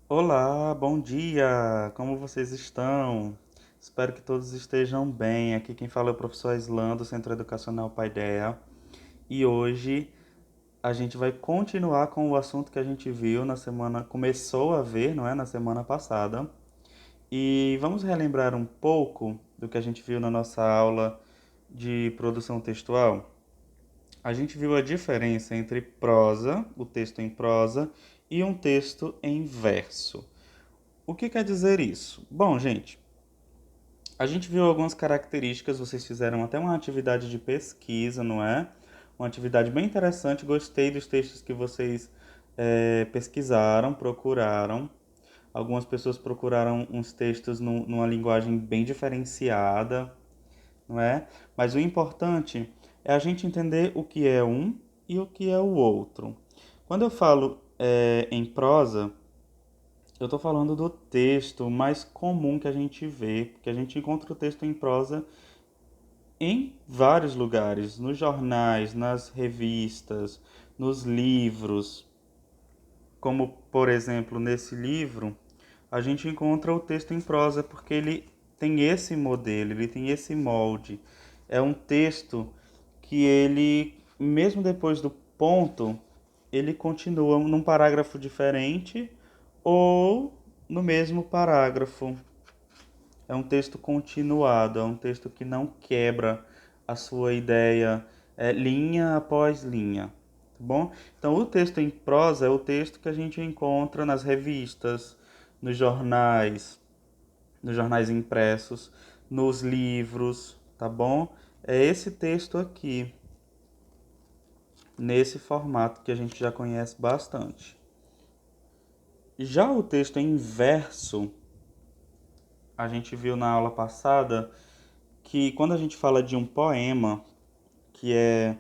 Olá, bom dia! Como vocês estão? Espero que todos estejam bem. Aqui quem fala é o professor Islan, do Centro Educacional Paideia. E hoje a gente vai continuar com o assunto que a gente viu na semana, começou a ver, não é? Na semana passada. E vamos relembrar um pouco do que a gente viu na nossa aula de produção textual. A gente viu a diferença entre prosa, o texto em prosa, e um texto em verso. O que quer dizer isso? Bom, gente, a gente viu algumas características, vocês fizeram até uma atividade de pesquisa, não é? Uma atividade bem interessante, gostei dos textos que vocês pesquisaram, procuraram. Algumas pessoas procuraram uns textos numa linguagem bem diferenciada, não é? Mas o importante é a gente entender o que é um e o que é o outro. Quando eu falo em prosa, eu estou falando do texto mais comum que a gente vê, porque a gente encontra o texto em prosa em vários lugares, nos jornais, nas revistas, nos livros. Como, por exemplo, nesse livro, a gente encontra o texto em prosa porque ele tem esse modelo, ele tem esse molde. É um texto que ele, mesmo depois do ponto, ele continua num parágrafo diferente ou no mesmo parágrafo. É um texto continuado, é um texto que não quebra a sua ideia linha após linha, tá bom? Então, o texto em prosa é o texto que a gente encontra nas revistas, nos jornais impressos, nos livros, tá bom? É esse texto aqui, nesse formato que a gente já conhece bastante. Já o texto em verso, a gente viu na aula passada que quando a gente fala de um poema, que é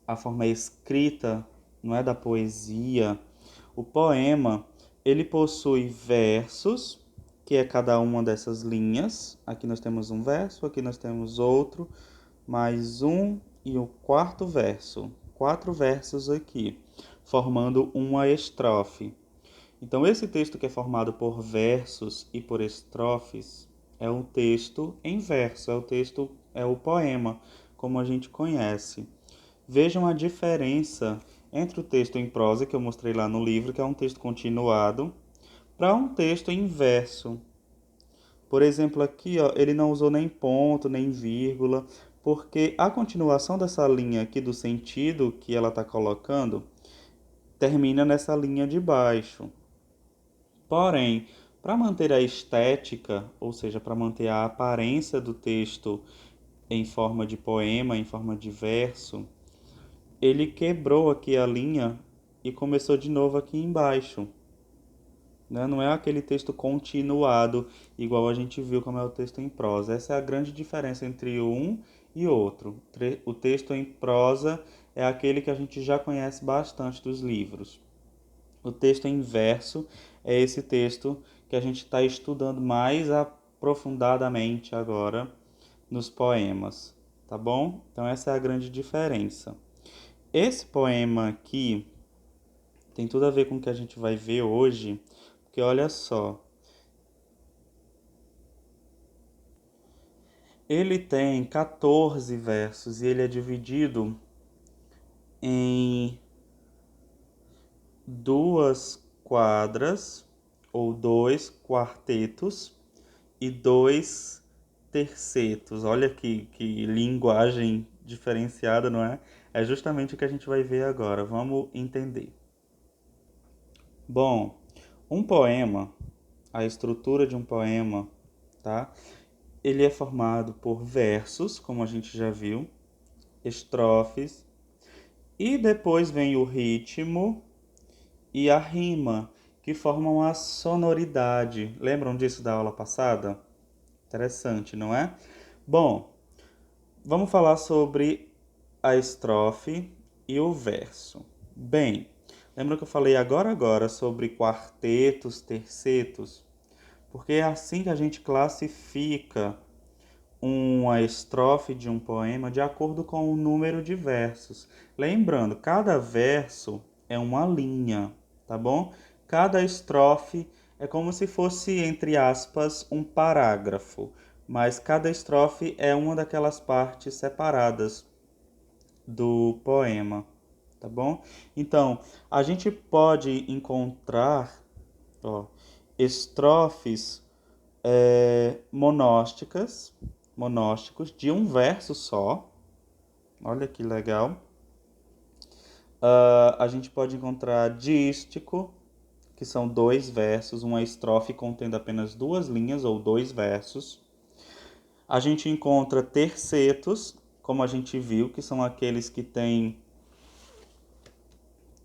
a forma escrita, não é da poesia, o poema, ele possui versos, que é cada uma dessas linhas. Aqui nós temos um verso, aqui nós temos outro, mais um e o quarto verso. Quatro versos aqui, formando uma estrofe. Então, esse texto que é formado por versos e por estrofes é um texto em verso, é o poema, como a gente conhece. Vejam a diferença entre o texto em prosa, que eu mostrei lá no livro, que é um texto continuado, para um texto em verso. Por exemplo, aqui ó, ele não usou nem ponto, nem vírgula, porque a continuação dessa linha aqui do sentido que ela está colocando termina nessa linha de baixo. Porém, para manter a estética, ou seja, para manter a aparência do texto em forma de poema, em forma de verso, ele quebrou aqui a linha e começou de novo aqui embaixo. Né? Não é aquele texto continuado, igual a gente viu como é o texto em prosa. Essa é a grande diferença entre um e outro. O texto em prosa é aquele que a gente já conhece bastante dos livros. O texto em verso é esse texto que a gente está estudando mais aprofundadamente agora nos poemas, tá bom? Então essa é a grande diferença. Esse poema aqui tem tudo a ver com o que a gente vai ver hoje, porque olha só, ele tem 14 versos e ele é dividido em duas quadras ou dois quartetos e dois tercetos. Olha que linguagem diferenciada, não é? É justamente o que a gente vai ver agora. Vamos entender. Bom, um poema, a estrutura de um poema, tá? Ele é formado por versos, como a gente já viu, estrofes, e depois vem o ritmo e a rima, que formam a sonoridade. Lembram disso da aula passada? Interessante, não é? Bom, vamos falar sobre a estrofe e o verso. Bem, lembra que eu falei agora sobre quartetos, tercetos? Porque é assim que a gente classifica uma estrofe de um poema de acordo com o número de versos. Lembrando, cada verso é uma linha, tá bom? cada estrofe é como se fosse, entre aspas, um parágrafo, mas cada estrofe é uma daquelas partes separadas do poema, tá bom? Então, a gente pode encontrar, ó, estrofes monósticos de um verso só. Olha que legal. A gente pode encontrar dístico, que são 2 versos, uma estrofe contendo apenas 2 linhas ou 2 versos. A gente encontra tercetos, como a gente viu, que são aqueles que têm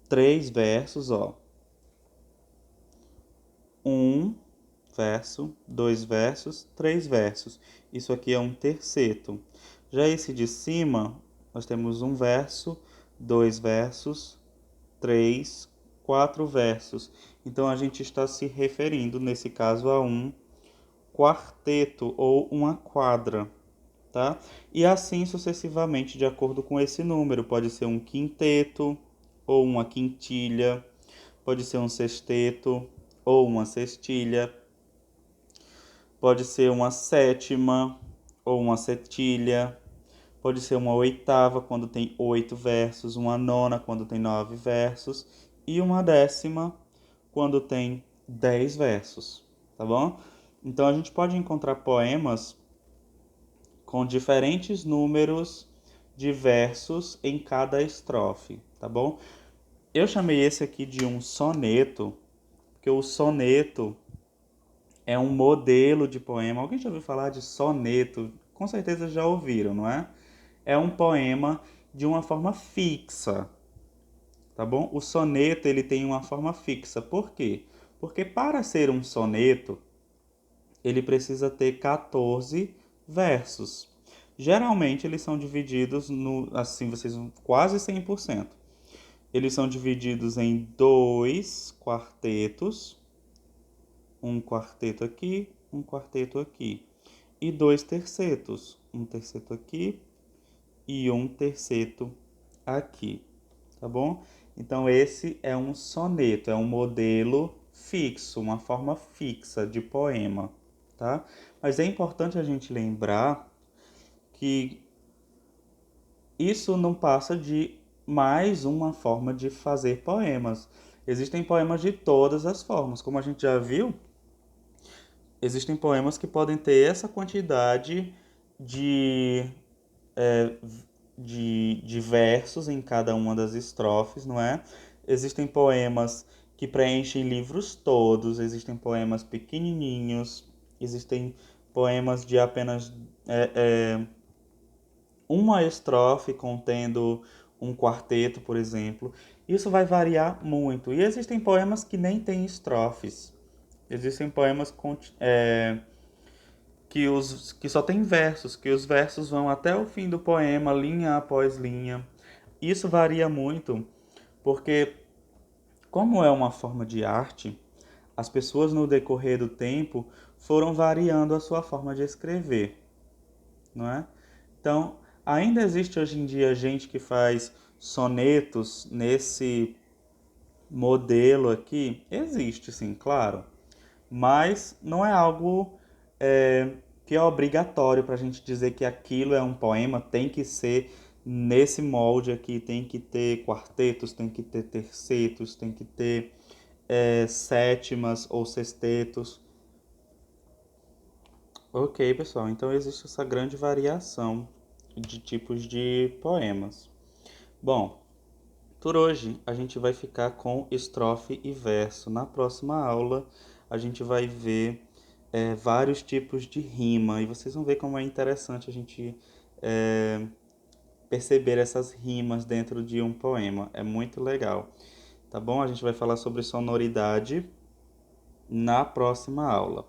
3 versos, ó. 1 verso, 2 versos, 3 versos. Isso aqui é um terceto. Já esse de cima, nós temos um verso, 2 versos, 3, 4 versos. Então a gente está se referindo, nesse caso, a um quarteto ou uma quadra, tá? E assim sucessivamente, de acordo com esse número. Pode ser um quinteto ou uma quintilha, pode ser um sexteto ou uma sextilha, pode ser uma sétima ou uma setilha, pode ser uma oitava quando tem 8 versos, uma nona quando tem 9 versos e uma décima quando tem 10 versos, tá bom? Então a gente pode encontrar poemas com diferentes números de versos em cada estrofe, tá bom? Eu chamei esse aqui de um soneto, porque o soneto é um modelo de poema. Alguém já ouviu falar de soneto? Com certeza já ouviram, não é? É um poema de uma forma fixa, tá bom? O soneto, ele tem uma forma fixa. Por quê? Porque para ser um soneto, ele precisa ter 14 versos. Geralmente eles são divididos no, assim, vocês vão quase 100%. Eles são divididos em 2 quartetos, um quarteto aqui, um quarteto aqui, e 2 tercetos, um terceto aqui e um terceto aqui, tá bom? Então esse é um soneto, é um modelo fixo, uma forma fixa de poema, tá? Mas é importante a gente lembrar que isso não passa de mais uma forma de fazer poemas. Existem poemas de todas as formas, como a gente já viu. Existem poemas que podem ter essa quantidade de, é, de versos em cada uma das estrofes, não é? Existem poemas que preenchem livros todos, existem poemas pequenininhos, existem poemas de apenas uma estrofe contendo um quarteto, por exemplo. Isso vai variar muito. E existem poemas que nem têm estrofes. Existem poemas que só tem versos, que os versos vão até o fim do poema, linha após linha. Isso varia muito, porque como é uma forma de arte, as pessoas no decorrer do tempo foram variando a sua forma de escrever, não é? Então, ainda existe hoje em dia gente que faz sonetos nesse modelo aqui? Existe, sim, claro. Mas não é algo que é obrigatório para a gente dizer que aquilo é um poema, tem que ser nesse molde aqui, tem que ter quartetos, tem que ter tercetos, tem que ter sétimas ou sextetos. Ok, pessoal, então existe essa grande variação de tipos de poemas. Bom, por hoje a gente vai ficar com estrofe e verso. Na próxima aula a gente vai ver vários tipos de rima e vocês vão ver como é interessante a gente perceber essas rimas dentro de um poema. É muito legal, tá bom? A gente vai falar sobre sonoridade na próxima aula.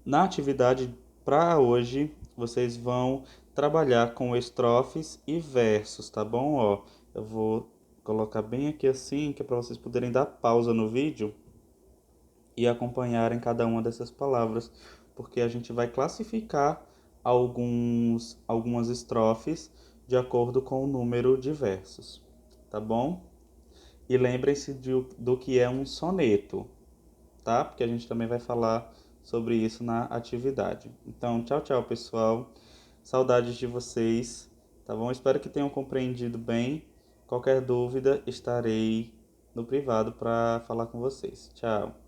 Na atividade para hoje, vocês vão trabalhar com estrofes e versos, tá bom? Ó, eu vou colocar bem aqui assim, que é para vocês poderem dar pausa no vídeo e acompanharem cada uma dessas palavras, porque a gente vai classificar algumas estrofes de acordo com o número de versos, tá bom? E lembrem-se do que é um soneto. tá? Porque a gente também vai falar sobre isso na atividade. Então, tchau, tchau, pessoal. Saudades de vocês, tá bom? Espero que tenham compreendido bem. Qualquer dúvida, estarei no privado para falar com vocês. Tchau.